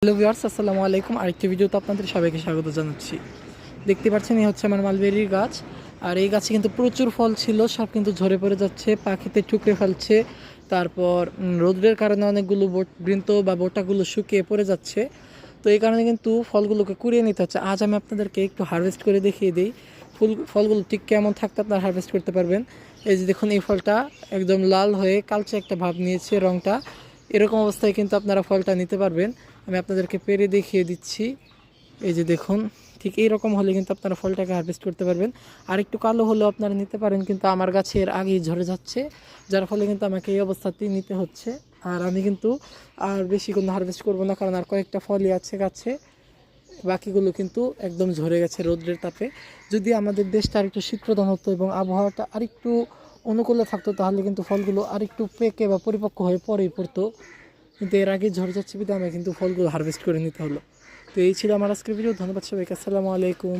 Hello viewers, আসসালামু আলাইকুম। আরেকটি ভিডিওতে আপনাদের সবাইকে স্বাগত জানাচ্ছি। দেখতে পাচ্ছেন এই হচ্ছে আমার মালবেরির গাছ। আর এই গাছে কিন্তু প্রচুর ফল ছিল, সব কিন্তু ঝরে পড়ে যাচ্ছে, পাখিতে ঠুকরে ফেলছে। তারপর রোদের কারণে অনেকগুলো বৃন্ত বা বোটাগুলো শুকিয়ে পড়ে যাচ্ছে। তো এই কারণে কিন্তু ফলগুলোকে কুড়িয়ে নিতে হচ্ছে। আজ আমি আপনাদেরকে একটু হারভেস্ট করে দেখিয়ে দিই ফলগুলো ঠিক কেমন থাকতে আপনারা হারভেস্ট করতে পারবেন। এই যে দেখুন, এই ফলটা একদম লাল হয়ে কালচে একটা ভাব নিয়েছে রঙটা। এরকম অবস্থায় কিন্তু আপনারা ফলটা নিতে পারবেন। আমি আপনাদেরকে পেরে দেখিয়ে দিচ্ছি। এই যে দেখুন, ঠিক এইরকম হলে কিন্তু আপনারা ফলটাকে হারভেস্ট করতে পারবেন। আর একটু কালো হলেও আপনারা নিতে পারেন, কিন্তু আমার গাছে এর আগেই ঝরে যাচ্ছে, যার ফলে কিন্তু আমাকে এই অবস্থাতেই নিতে হচ্ছে। আর আমি কিন্তু আর বেশি কোনো হারভেস্ট করব না, কারণ আর কয়েকটা ফলই আছে গাছে, বাকিগুলো কিন্তু একদম ঝরে গেছে রৌদ্রের তাপে। যদি আমাদের দেশটা আরেকটু শীতপ্রধান হতো এবং আবহাওয়াটা আরেকটু অনুকূলে থাকতো, তাহলে কিন্তু ফলগুলো আরেকটু পেকে বা পরিপক্ক হয়ে পরেই পড়তো। কিন্তু এর আগে ঝরে যাচ্ছে বিধায় আমি কিন্তু ফলগুলো হারভেস্ট করে নিতে হলো। তো এই ছিল আমার আজকের ভিডিও। ধন্যবাদ সবাইকে। আসসালামু আলাইকুম।